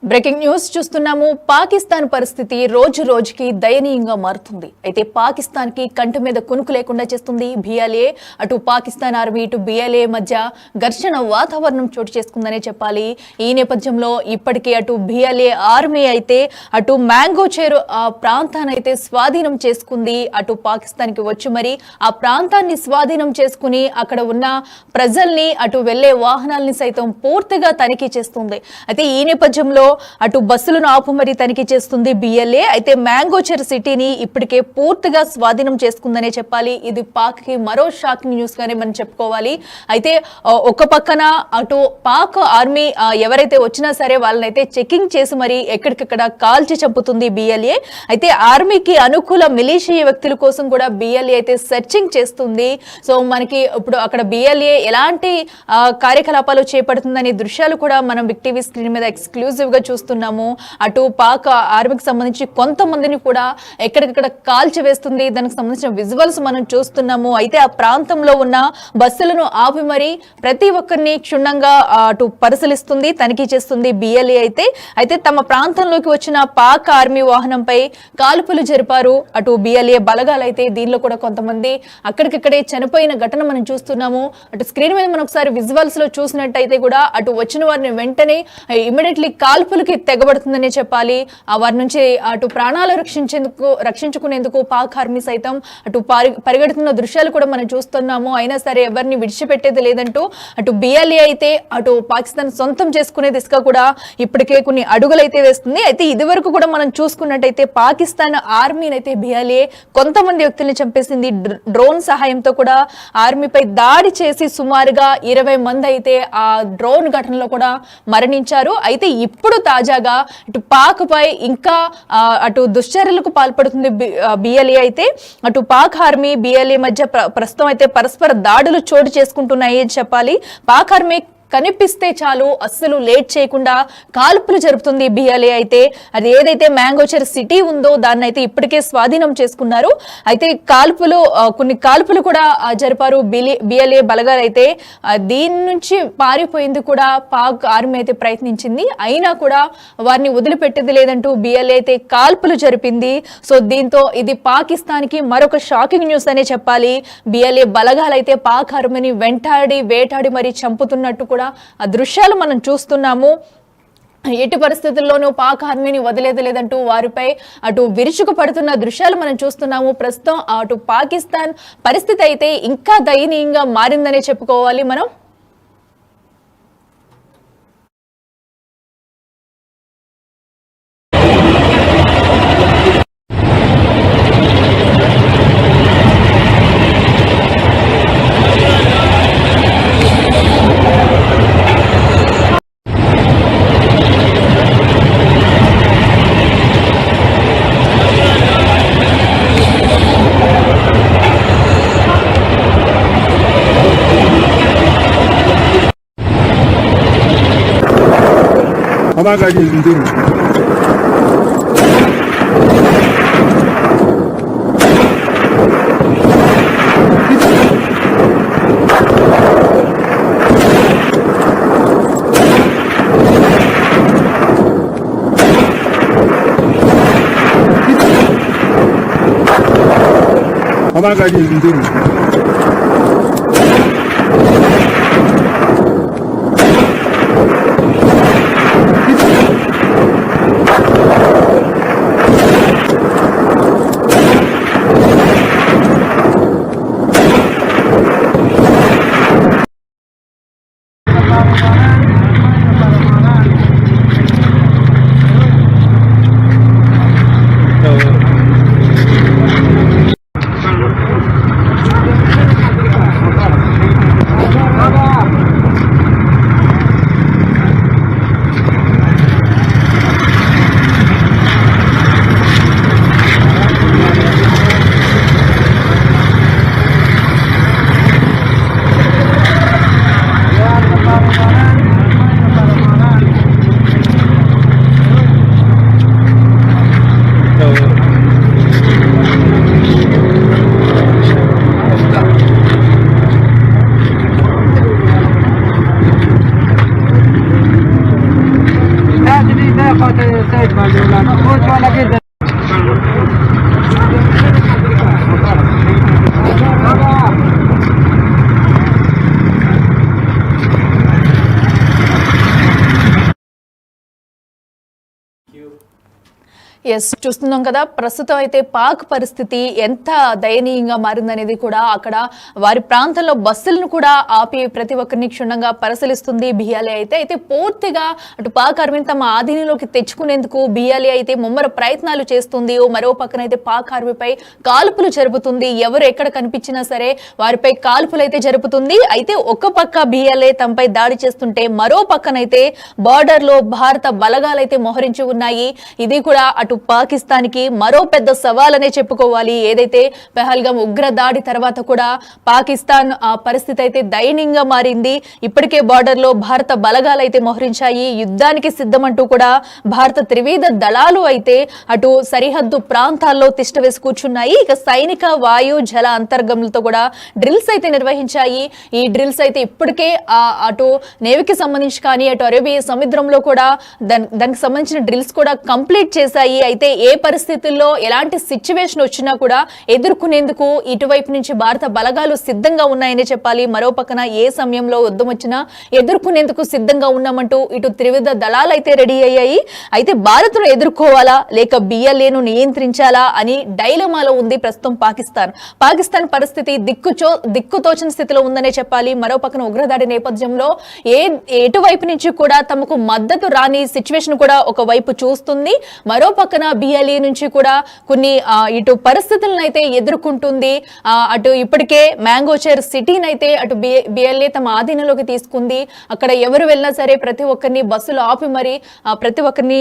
Breaking news చూస్తున్నాము. పాకిస్తాన్ పరిస్థితి రోజు రోజుకి దయనీయంగా మారుతుంది. అయితే పాకిస్తాన్ కి కంటి మీద కునుకు లేకుండా చేస్తుంది బిఎల్ఏ. అటు పాకిస్తాన్ ఆర్మీ ఇటు బిఎల్ఏ మధ్య ఘర్షణ వాతావరణం చోటు చేసుకుందనే చెప్పాలి. ఈ నేపథ్యంలో ఇప్పటికే అటు బిఎల్ఏ ఆర్మీ అయితే అటు మ్యాంగో చేరు ఆ ప్రాంతాన్ని అయితే స్వాధీనం చేసుకుంది. అటు పాకిస్తాన్ కి వచ్చి మరి ఆ ప్రాంతాన్ని స్వాధీనం చేసుకుని అక్కడ ఉన్న ప్రజల్ని అటు వెళ్లే వాహనాలని సైతం పూర్తిగా తనిఖీ చేస్తుంది. అయితే ఈ నేపథ్యంలో అటు బస్సులను ఆపు మరి తనిఖీ చేస్తుంది బిఎల్ఏ. అయితే మ్యాంగో చెర్ సిటీని ఇప్పటికే పూర్తిగా స్వాధీనం చేసుకుందనే చెప్పాలి. ఇది పాక్ కి మరో షాకింగ్ న్యూస్ గానే మనం చెప్పుకోవాలి. అయితే ఒక పక్కన అటు పాక్ ఆర్మీ ఎవరైతే వచ్చినా సరే వాళ్ళనైతే చెకింగ్ చేసి మరి ఎక్కడికక్కడ కాల్చి చంపుతుంది బిఎల్ఏ. అయితే ఆర్మీకి అనుకూల మిలిషియా వ్యక్తుల కోసం కూడా బిఎల్ఏ అయితే సెర్చింగ్ చేస్తుంది. సో మనకి ఇప్పుడు అక్కడ బిఎల్ఏ ఎలాంటి కార్యకలాపాలు చేపడుతుందనే దృశ్యాలు కూడా మనం బిగ్ టీవీ స్క్రీన్ మీద ఎక్స్క్లూజివ్ గా చూస్తున్నాము. అటు పాక్ ఆర్మీకి సంబంధించి కొంతమందిని కూడా ఎక్కడికక్కడ కాల్చి వేస్తుంది. దానికి సంబంధించిన విజువల్స్ మనం చూస్తున్నాము. అయితే ఆ ప్రాంతంలో ఉన్న బస్సులను ఆపి మరి ప్రతి ఒక్కరిని క్షుణ్ణంగా అటు పరిశీలిస్తుంది, తనిఖీ చేస్తుంది బిఎల్ఏ. అయితే తమ ప్రాంతంలోకి వచ్చిన పాక్ ఆర్మీ వాహనంపై కాల్పులు జరిపారు అటు బిఎల్ఏ బలగాలు. అయితే దీనిలో కూడా కొంతమంది అక్కడికక్కడే చనిపోయిన ఘటన మనం చూస్తున్నాము. అటు స్క్రీన్ మీద మనం ఒకసారి విజువల్స్ లో చూసినట్టయితే కూడా అటు వచ్చిన వారిని వెంటనే ఇమీడియట్లీ కాల్పులకి తెగబడుతుందనే చెప్పాలి. వారి నుంచి అటు ప్రాణాలు రక్షించుకునేందుకు పాక్ ఆర్మీ సైతం అటు పరిగెడుతున్న దృశ్యాలు కూడా మనం చూస్తున్నాము. అయినా సరే ఎవరిని విడిచిపెట్టేది లేదంటూ అటు బిఎల్ఏ అయితే అటు పాకిస్తాన్ సొంతం చేసుకునే దిశగా కూడా ఇప్పటికే కొన్ని అడుగులు అయితే వేస్తుంది. అయితే ఇది వరకు కూడా మనం చూసుకున్నట్టయితే పాకిస్తాన్ ఆర్మీని అయితే బిఎల్ఏ కొంతమంది వ్యక్తుల్ని చంపేసింది. డ్రోన్ సహాయంతో కూడా ఆర్మీపై దాడి చేసి సుమారుగా 20 మంది అయితే ఆ డ్రోన్ ఘటనలో కూడా మరణించారు. అయితే ఇప్పుడు తాజాగా ఇటు పాక్ పై ఇంకా అటు దుశ్చర్యలకు పాల్పడుతుంది బిఎల్ఏ. అయితే అటు పాక్ ఆర్మీ బిఎల్ఏ మధ్య ప్రస్తుతం అయితే పరస్పర దాడులు చోటు చేసుకుంటున్నాయి అని చెప్పాలి. పాక్ ఆర్మీ కనిపిస్తే చాలు అస్సలు లేట్ చేయకుండా కాల్పులు జరుపుతుంది బిఎల్ఏ. అయితే అది ఏదైతే మ్యాంగోచర్ సిటీ ఉందో దాన్ని అయితే ఇప్పటికే స్వాధీనం చేసుకున్నారు. అయితే కొన్ని కాల్పులు కూడా జరిపారు బిఎల్ఏ బలగాలు. అయితే దీని నుంచి పారిపోయింది కూడా పాక్ ఆర్మీ అయితే ప్రయత్నించింది. అయినా కూడా వారిని వదిలిపెట్టేది లేదంటూ బిఎల్ఏ అయితే కాల్పులు జరిపింది. సో దీంతో ఇది పాకిస్తాన్ కి మరొక షాకింగ్ న్యూస్ అనే చెప్పాలి. బిఎల్ఏ బలగాలు అయితే పాక్ ఆర్మీని వేటాడి మరి చంపుతున్నట్టు కూడా ఆ దృశ్యాలు మనం చూస్తున్నాము. ఎట్టి పరిస్థితుల్లోనూ పాక్ ఆర్మీని వదిలేది లేదంటూ వారిపై అటు విరుచుకు పడుతున్న దృశ్యాలు మనం చూస్తున్నాము. ప్రస్తుతం అటు పాకిస్తాన్ పరిస్థితి అయితే ఇంకా దయనీయంగా మారిందనే చెప్పుకోవాలి మనం. हमारा गाड़ी हमारा गाड़ी ఎస్, చూస్తున్నాం కదా ప్రస్తుతం అయితే పాక్ పరిస్థితి ఎంత దయనీయంగా మారిందనేది కూడా అక్కడ వారి ప్రాంతంలో బస్సులను కూడా ఆపి ప్రతి ఒక్కరిని క్షుణ్ణంగా పరిశీలిస్తుంది బిఎల్ఏ అయితే పూర్తిగా అటు పాక్ ఆర్మీని తమ ఆధీనంలోకి తెచ్చుకునేందుకు బిఎల్ఏ అయితే ముమ్మర ప్రయత్నాలు చేస్తుంది. మరో పక్కన అయితే పాక్ ఆర్మీపై కాల్పులు జరుపుతుంది. ఎవరు ఎక్కడ కనిపించినా సరే వారిపై కాల్పులు అయితే జరుపుతుంది. అయితే ఒక పక్క బిఎల్ఏ తమపై దాడి చేస్తుంటే మరో పక్కనైతే బార్డర్ లో భారత బలగాలైతే మోహరించి ఉన్నాయి. ఇది కూడా అటు పాకిస్తాన్ కి మరో పెద్ద సవాలనే చెప్పుకోవాలి. ఏదైతే పెహల్గాం ఉగ్ర దాడి తర్వాత కూడా పాకిస్తాన్ ఆ పరిస్థితి అయితే దయనీయంగా మారింది. ఇప్పటికే బార్డర్ లో భారత బలగాలు అయితే మోహరించాయి. యుద్ధానికి సిద్ధమంటూ కూడా భారత త్రివిధ దళాలు అయితే అటు సరిహద్దు ప్రాంతాల్లో తిష్ట వేసి కూర్చున్నాయి. ఇక సైనిక వాయు జల అంతర్గములతో కూడా డ్రిల్స్ అయితే నిర్వహించాయి. ఈ డ్రిల్స్ అయితే ఇప్పటికే అటు నేవీకి సంబంధించి కానీ అటు అరేబియా సముద్రంలో కూడా దానికి సంబంధించిన డ్రిల్స్ కూడా కంప్లీట్ చేశాయి. అయితే ఏ పరిస్థితుల్లో ఎలాంటి సిచ్యువేషన్ వచ్చినా కూడా ఎదుర్కొనేందుకు ఇటువైపు నుంచి భారత బలగాలు సిద్ధంగా ఉన్నాయని చెప్పాలి. మరో పక్కన ఏ సమయంలో యుద్ధం వచ్చినా ఎదుర్కొనేందుకు సిద్ధంగా ఉన్నామంటూ ఇటు త్రివిధ దళాలు అయితే రెడీ అయ్యాయి. అయితే భారత్ను ఎదుర్కోవాలా లేక బిఎల్ఏను నియంత్రించాలా అని డైలమాలో ఉంది ప్రస్తుతం పాకిస్తాన్ పరిస్థితి దిక్కుతోచని స్థితిలో ఉందనే చెప్పాలి. మరో పక్కన ఉగ్రదాడి నేపథ్యంలో ఎటువైపు నుంచి కూడా తమకు మద్దతు రాని సిచ్యువేషన్ కూడా ఒకవైపు చూస్తుంది. మరో పక్కన బిఎల్ఏ నుంచి కూడా కొన్ని ఇటు పరిస్థితులను అయితే ఎదుర్కొంటుంది. అటు ఇప్పటికే మ్యాంగోచర్ సిటీని అయితే అటు బిఎల్ఏ తమ ఆధీనంలోకి తీసుకుంది. అక్కడ ఎవరు వెళ్ళినా సరే ప్రతి ఒక్కరిని బస్సులు ఆపి మరి ప్రతి ఒక్కరిని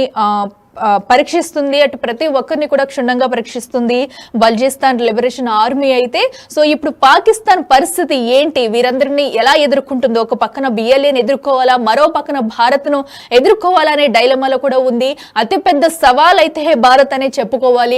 పరీక్షిస్తుంది. అటు ప్రతి ఒక్కరిని కూడా క్షుణ్ణంగా పరీక్షిస్తుంది బల్జిస్తాన్ లిబరేషన్ ఆర్మీ అయితే. సో ఇప్పుడు పాకిస్తాన్ పరిస్థితి ఏంటి, వీరందరినీ ఎలా ఎదుర్కొంటుందో, ఒక పక్కన బిఎల్ఏని ఎదుర్కోవాలా మరో పక్కన భారత్ ను ఎదుర్కోవాలా అనే డైలమాలో కూడా ఉంది. అతిపెద్ద సవాల్ అయితే భారత్ అనే చెప్పుకోవాలి.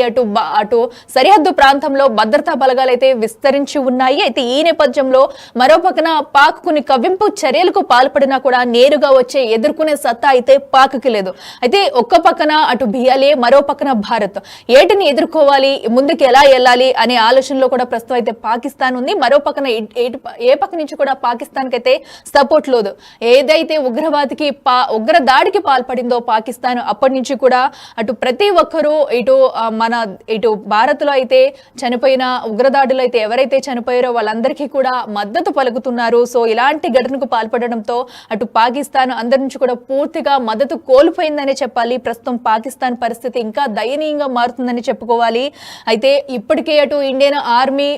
అటు సరిహద్దు ప్రాంతంలో భద్రతా బలగాలు అయితే విస్తరించి ఉన్నాయి. అయితే ఈ నేపథ్యంలో మరో పక్కన పాక్ కొన్ని కవ్వింపు చర్యలకు పాల్పడినా కూడా నేరుగా వచ్చే ఎదుర్కొనే సత్తా అయితే పాక్కి లేదు. అయితే ఒక్క పక్కన అటు బిఎల్ఏ మరో పక్కన భారత్ ఏటిని ఎదుర్కోవాలి, ముందుకు ఎలా వెళ్ళాలి అనే ఆలోచనలో కూడా ప్రస్తుతం అయితే పాకిస్తాన్ ఉంది. మరో పక్కన ఏ పక్క నుంచి కూడా పాకిస్తాన్ కి అయితే సపోర్ట్ లేదు. ఏదైతే ఉగ్ర దాడికి పాల్పడిందో పాకిస్తాన్ అప్పటి నుంచి కూడా అటు ప్రతి ఒక్కరూ ఇటు భారత్ లో అయితే చనిపోయిన ఉగ్రదాడులు అయితే ఎవరైతే చనిపోయారో వాళ్ళందరికీ కూడా మద్దతు పలుకుతున్నారు. సో ఇలాంటి ఘటనకు పాల్పడడంతో అటు పాకిస్తాన్ అందరి నుంచి కూడా పూర్తిగా మద్దతు కోల్పోయిందనే చెప్పాలి. ప్రస్తుతం పాకిస్తాన్ పరిస్థితి ఇంకా దయనీయంగా మారుతుందని చెప్పుకోవాలి. అయితే ఇప్పటికే అటు ఇండియన్ ఆర్మీ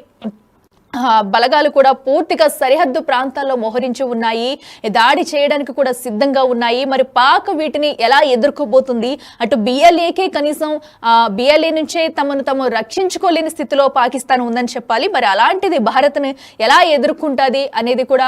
బలగాలు కూడా పూర్తిగా సరిహద్దు ప్రాంతాల్లో మోహరించి ఉన్నాయి. దాడి చేయడానికి కూడా సిద్ధంగా ఉన్నాయి. మరి పాక్ వీటిని ఎలా ఎదుర్కోబోతుంది? అటు బిఎల్ఏకే కనీసం బిఎల్ఏ నుంచే తమను రక్షించుకోలేని స్థితిలో పాకిస్తాన్ ఉందని చెప్పాలి. మరి అలాంటిది భారత్ని ఎలా ఎదుర్కొంటుంది అనేది కూడా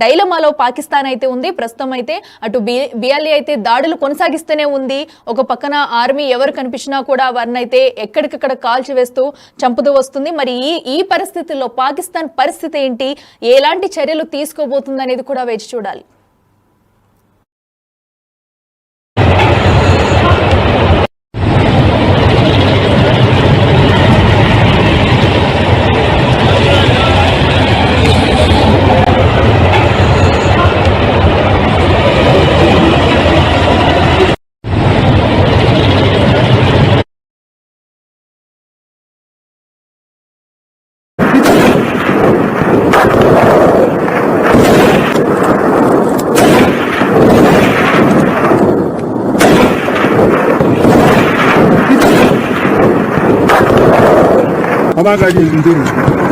డైలమాలో పాకిస్తాన్ అయితే ఉంది. ప్రస్తుతం అయితే అటు బిఎల్ఏ అయితే దాడులు కొనసాగిస్తూనే ఉంది. ఒక పక్కన ఆర్మీ ఎవరు కనిపించినా కూడా వారిని అయితే ఎక్కడికక్కడ కాల్చివేస్తూ చంపుతూ వస్తుంది. మరి ఈ పరిస్థితుల్లో పాకిస్తాన్ పరిస్థితి ఏంటి, ఎలాంటి చర్యలు తీసుకోబోతుంది అనేది కూడా వేచి చూడాలి. Hava gacı indirin.